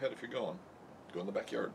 ahead if you're going. Go in the backyard.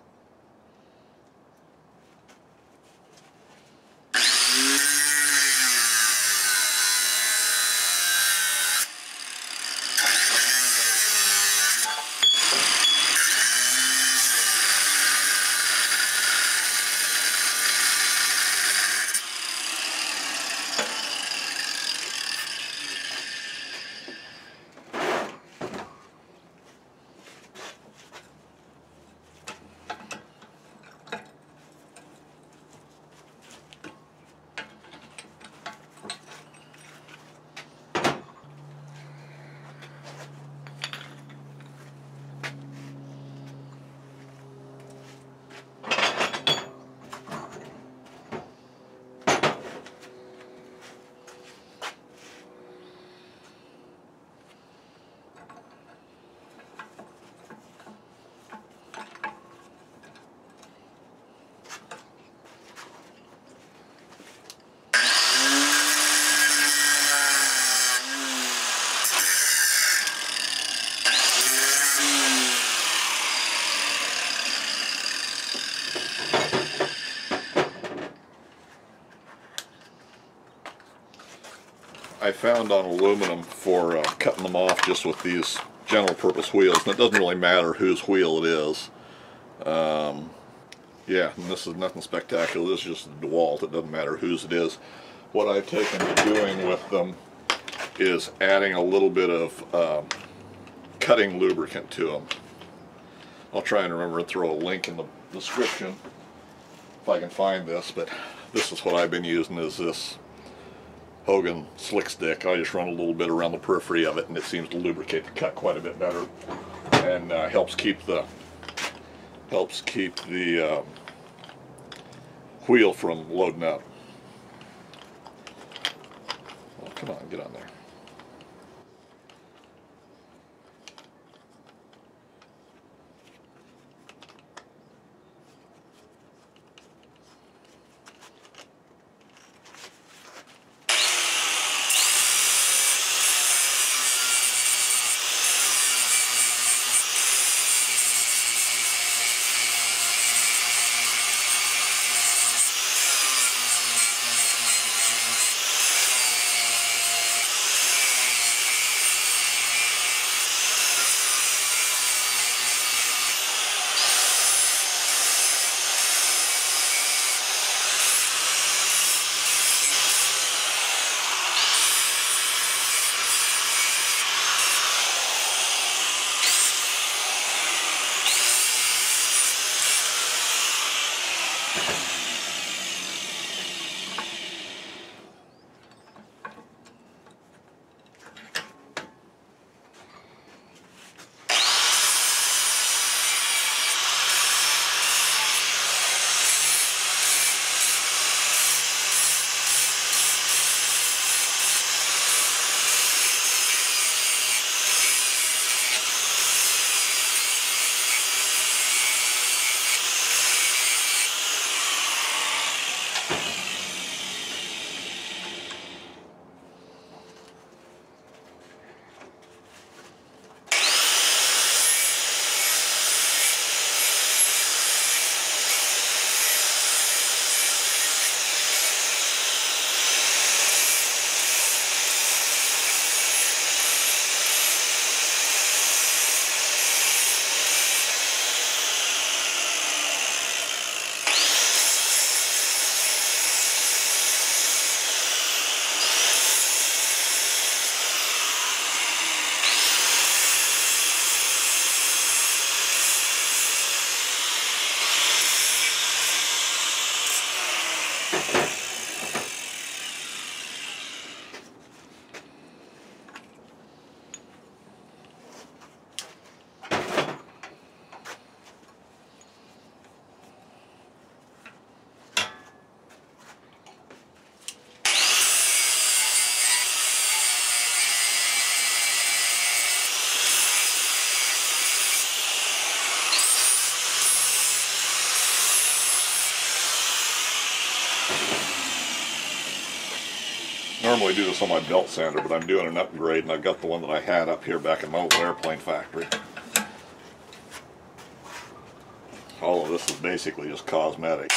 I found on aluminum for cutting them off just with these general purpose wheels, and it doesn't really matter whose wheel it is. Yeah, and this is nothing spectacular. This is just a DeWalt. It doesn't matter whose it is. What I've taken to doing with them is adding a little bit of cutting lubricant to them. I'll try and remember to throw a link in the description if I can find this, but this is what I've been using, is this Hogan slick stick. I just run a little bit around the periphery of it, and it seems to lubricate the cut quite a bit better, and helps keep the wheel from loading up. Well, come on, get on there. Normally do this on my belt sander, but I'm doing an upgrade, and I've got the one that I had up here back in my old airplane factory. all of this is basically just cosmetic.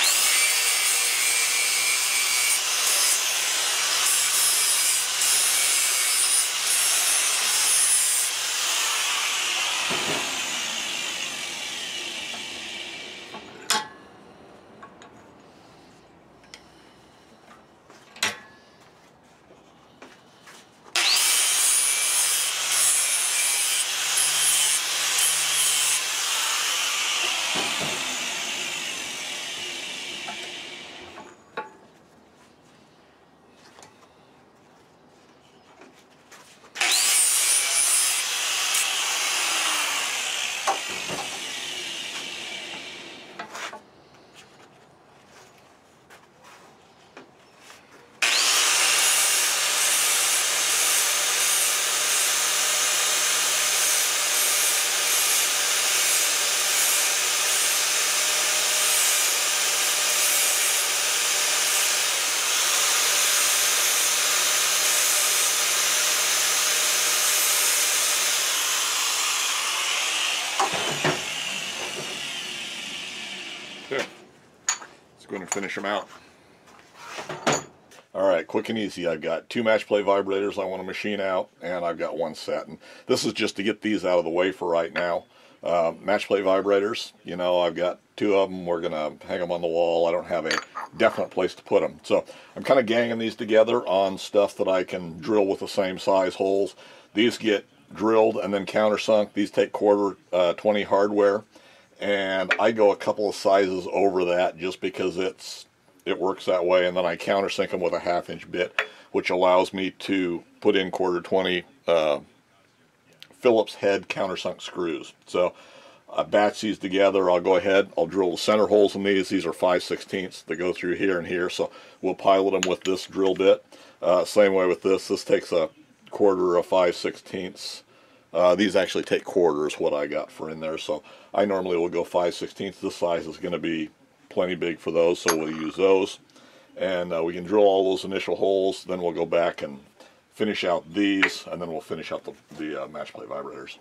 Okay, let's go ahead and finish them out. Alright, quick and easy. I've got 2 match play vibrators I want to machine out, and I've got 1 set. And this is just to get these out of the way for right now. Match play vibrators, you know, I've got 2 of them. We're going to hang them on the wall. I don't have a definite place to put them. So I'm kind of ganging these together on stuff that I can drill with the same size holes. These get drilled and then countersunk. These take 1/4 20 hardware. And I go a couple of sizes over that just because it works that way, and then I countersink them with a 1/2 inch bit, which allows me to put in 1/4 20 Phillips head countersunk screws. So I batch these together. I'll go ahead, I'll drill the center holes in these. These are 5/16 that go through here and here, so we'll pilot them with this drill bit. Same way with this. This takes a 1/4 5/16. These actually take 1/4 is what I got for in there, so I normally will go 5/16. This size is going to be plenty big for those, so we'll use those. And we can drill all those initial holes, then we'll go back and finish out these, and then we'll finish out the match play vibrators.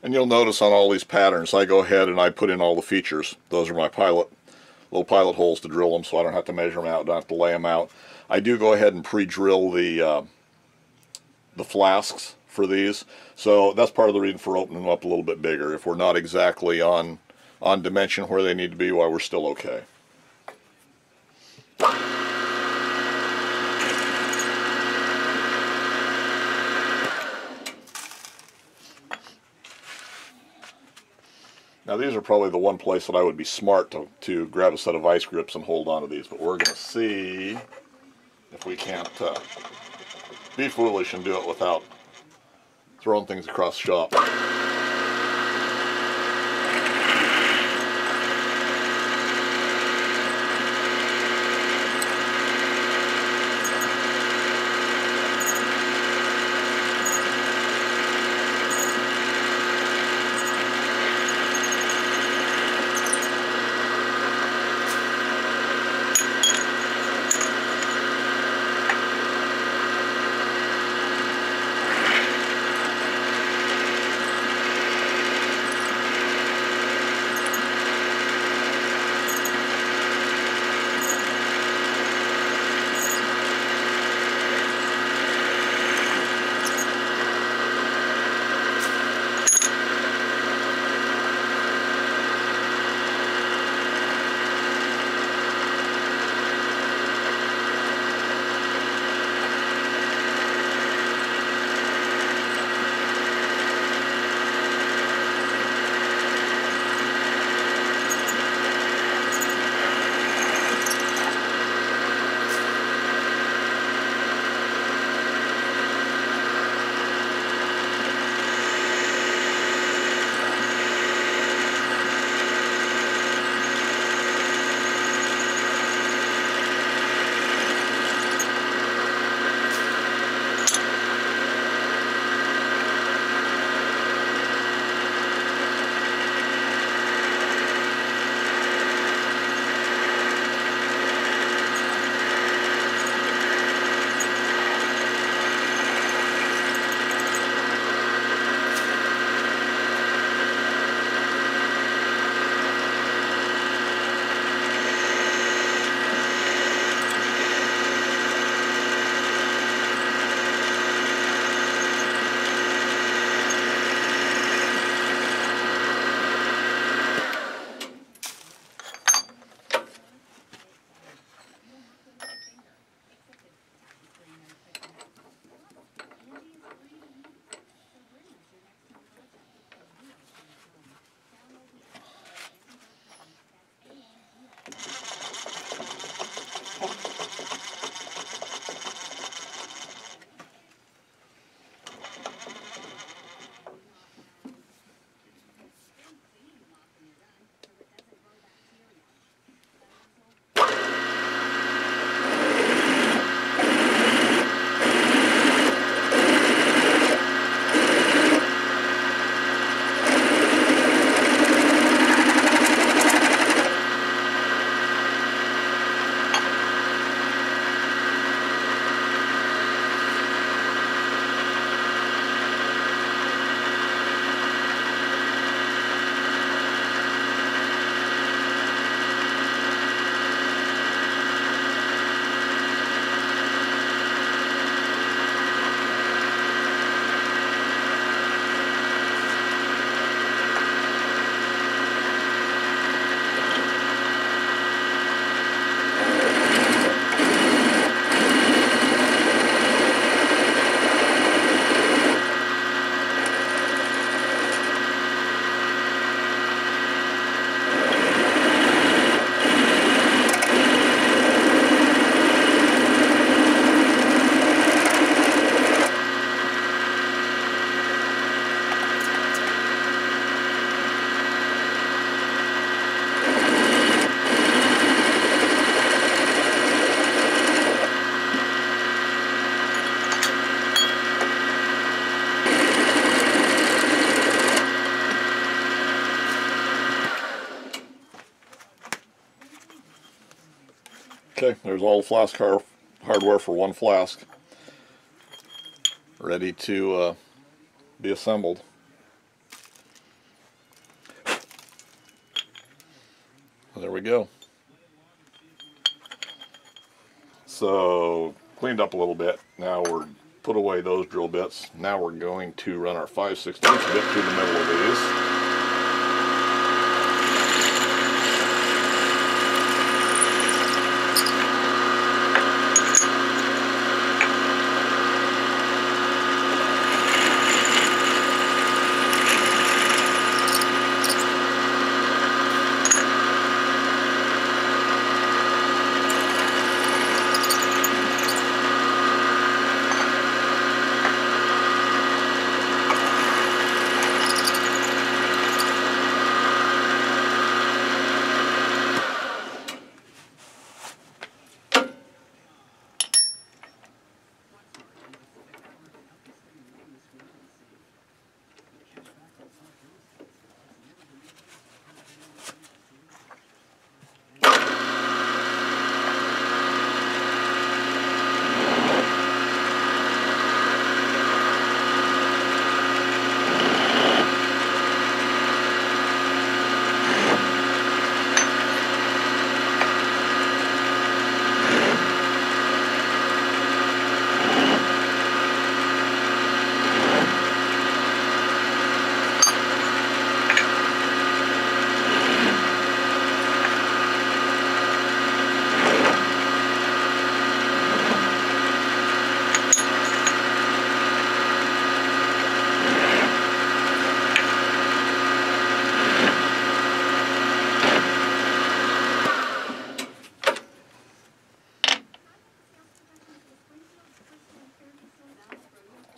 And you'll notice on all these patterns, I go ahead and I put in all the features. Those are my little pilot holes to drill them, so I don't have to measure them out, don't have to lay them out. I do go ahead and pre-drill the flasks for these, so that's part of the reason for opening them up a little bit bigger. If we're not exactly on dimension where they need to be, well, we're still okay. Now these are probably the one place that I would be smart to grab a set of vice grips and hold on to these, but we're going to see if we can't be foolish and do it without throwing things across the shop. Okay, there's all the flask hardware for one flask, ready to be assembled. There we go. So, cleaned up a little bit. Now we're put away those drill bits. Now we're going to run our 5/16 bit through the middle of these.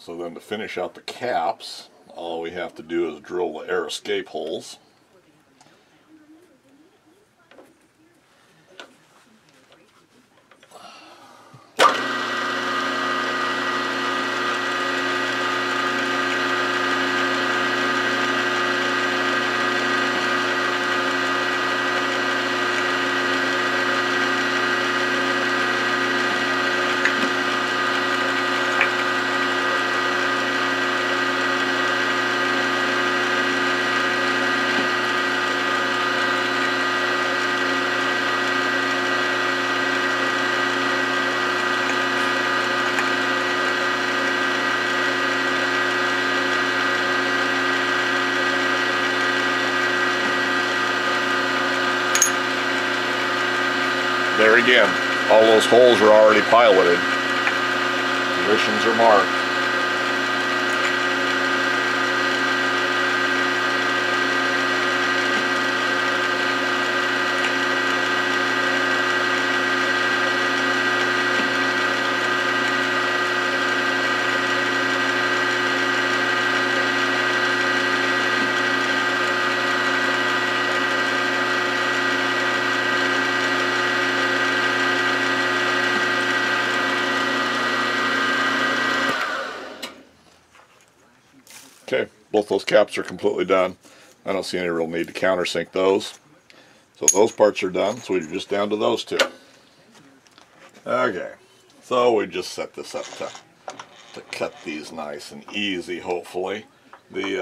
So then to finish out the caps, all we have to do is drill the air escape holes. There again, all those holes are already piloted. Positions are marked. Okay, both those caps are completely done. I don't see any real need to countersink those. So those parts are done, so we're just down to those two. Okay, so we just set this up to cut these nice and easy, hopefully. They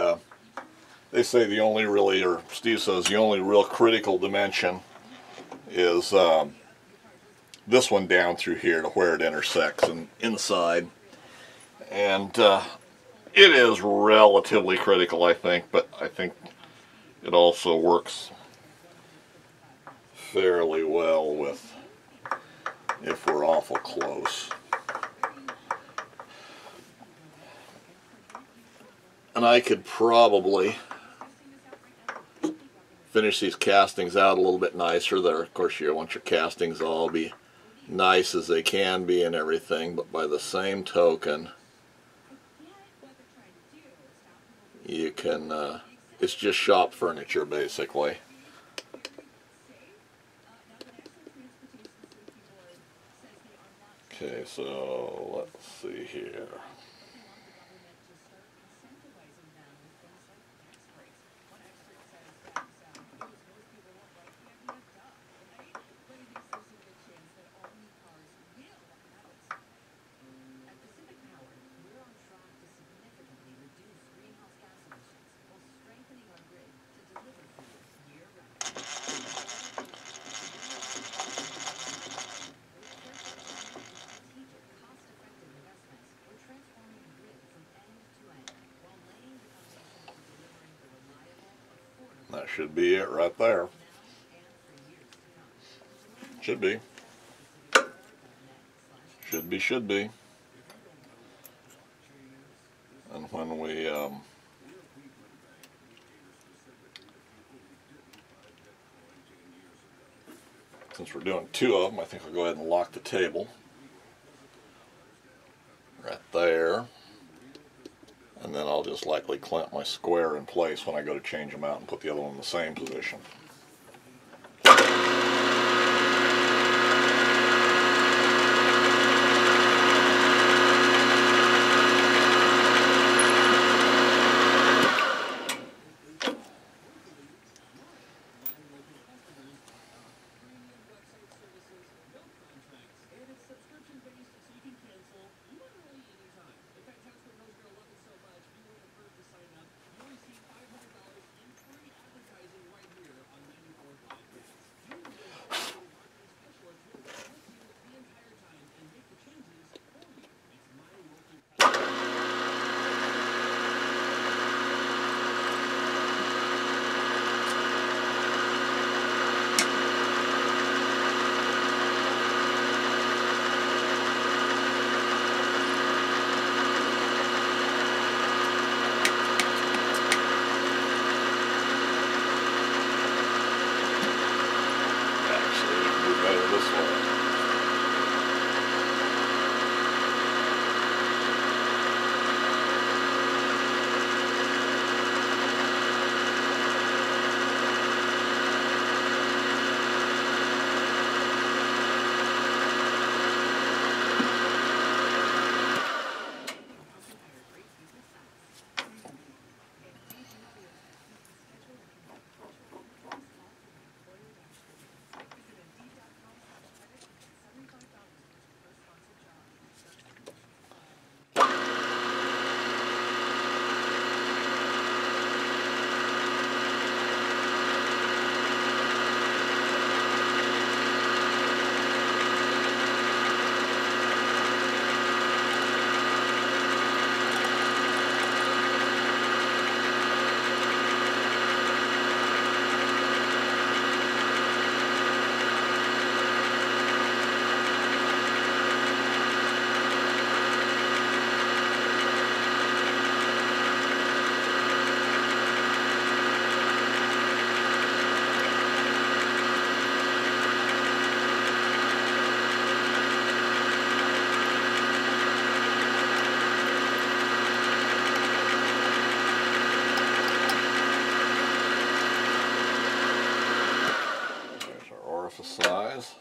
say the only really, or Steve says the only real critical dimension is this one down through here to where it intersects and inside. And it is relatively critical, I think, but I think it also works fairly well with if we're awful close. And I could probably finish these castings out a little bit nicer there. Of course, you want your castings all be nice as they can be and everything, but by the same token, you can, it's just shop furniture basically. Okay, so let's see here. should be it right there. Should be. Should be. And when we since we're doing two of them, I think I'll go ahead and lock the table right there, and then I'll just lightly clamp my square in place when I go to change them out and put the other one in the same position. Size.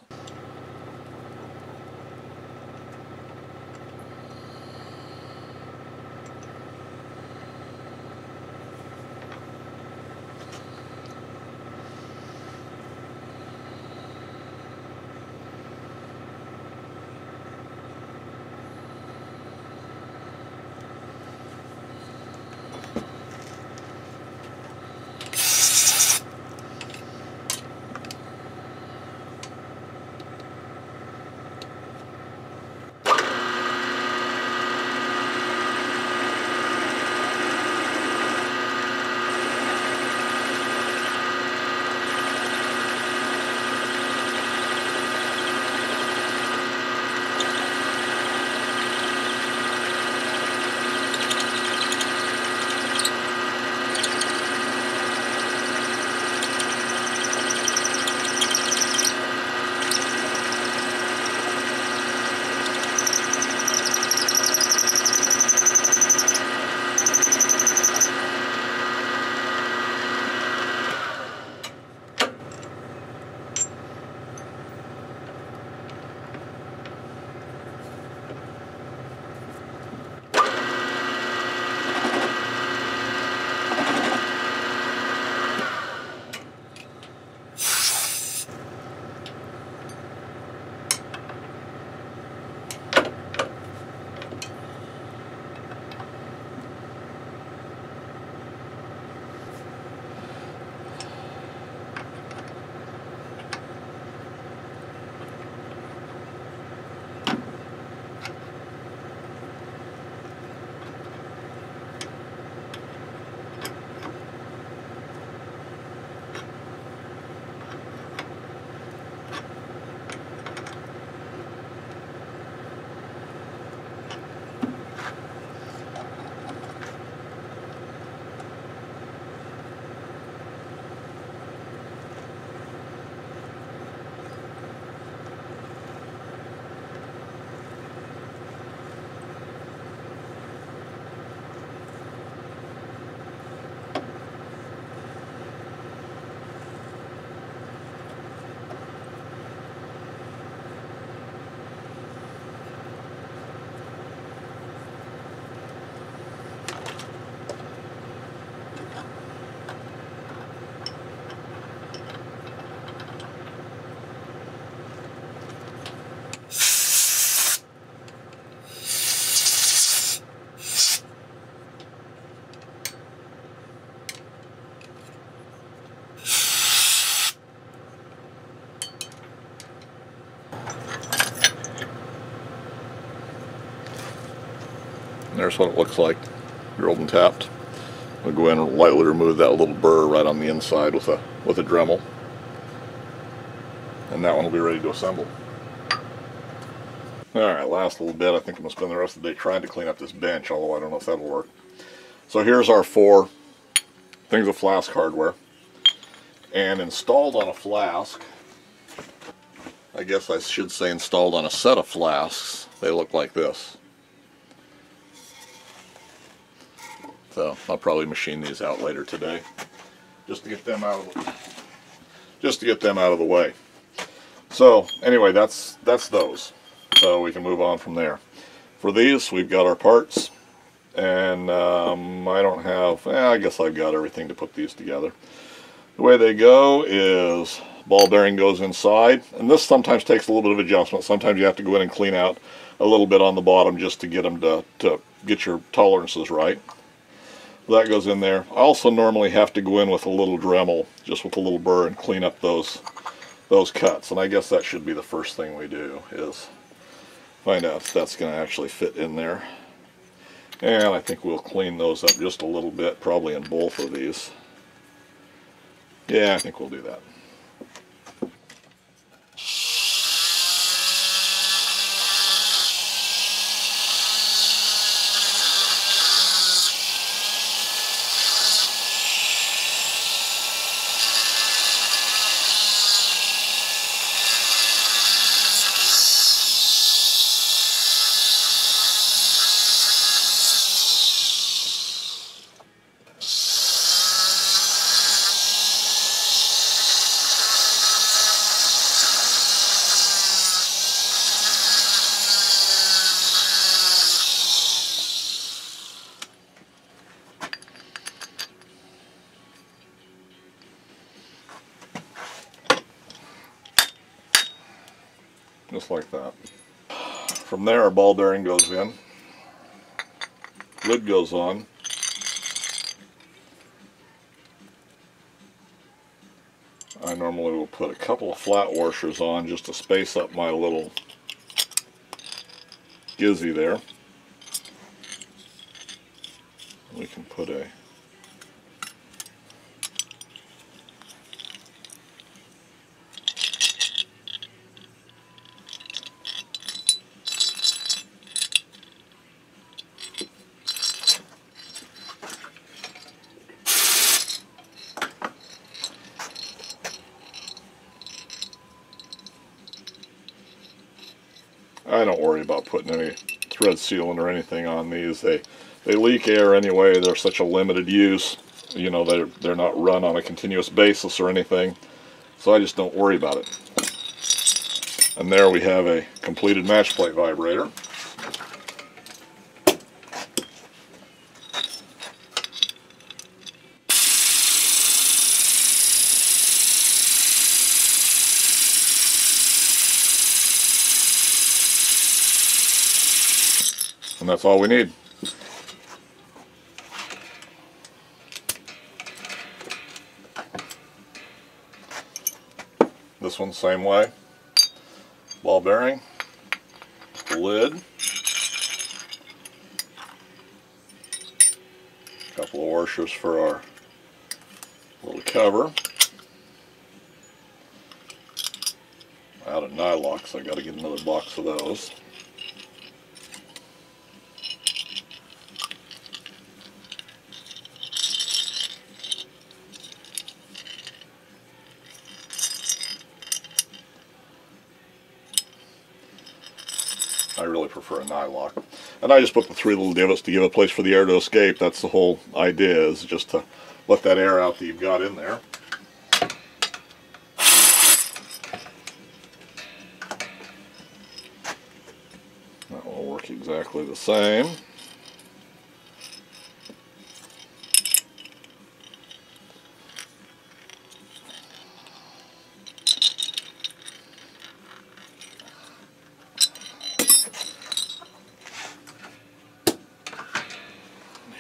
There's what it looks like, drilled and tapped. We'll go in and lightly remove that little burr right on the inside with a Dremel, and that one will be ready to assemble. Alright, last little bit. I think I'm going to spend the rest of the day trying to clean up this bench, although I don't know if that'll work. So here's our 4 things of flask hardware, and installed on a flask, I guess I should say installed on a set of flasks, they look like this. So I'll probably machine these out later today, just to get them out of the way. So anyway, that's those. So we can move on from there. For these, we've got our parts, and I don't have. I guess I've got everything to put these together. The way they go is ball bearing goes inside, and this sometimes takes a little bit of adjustment. Sometimes you have to go in and clean out a little bit on the bottom just to get them to get your tolerances right. That goes in there. I also normally have to go in with a little Dremel, just with a little burr, and clean up those cuts. And I guess that should be the first thing we do, is find out if that's going to actually fit in there. And I think we'll clean those up just a little bit, probably in both of these. Yeah, I think we'll do that. Just like that. From there, our ball bearing goes in, lid goes on, I normally will put a couple of flat washers on just to space up my little gizzy there. We can put a I don't worry about putting any thread sealant or anything on these. They leak air anyway. They're such a limited use. You know, they're not run on a continuous basis or anything. So I just don't worry about it. And there we have a completed match plate vibrator. And that's all we need. This one same way. Ball bearing, lid, a couple of washers for our little cover. Out of nylock, so I got to get another box of those. I really prefer a nylock. And I just put the 3 little divots to give a place for the air to escape. That's the whole idea, is just to let that air out that you've got in there. That will work exactly the same.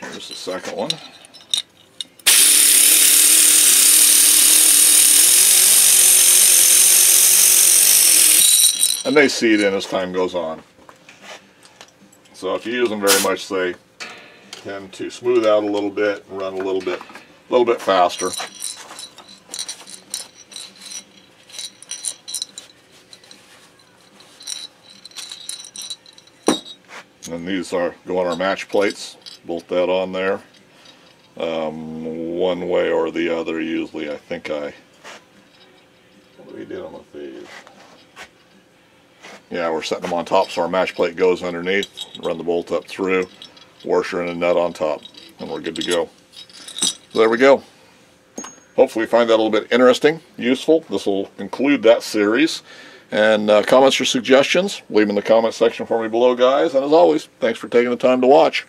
Here's the second one. And they seed in as time goes on. So if you use them very much, say tend to smooth out a little bit and run a little bit faster. And these go on our match plates. Bolt that on there. One way or the other usually. I think what do we do with these? Yeah, we're setting them on top so our match plate goes underneath. Run the bolt up through, washer and a nut on top, and we're good to go. So there we go. Hopefully you find that a little bit interesting, useful. This will conclude that series. And comments or suggestions, leave them in the comment section for me below, guys. And as always, thanks for taking the time to watch.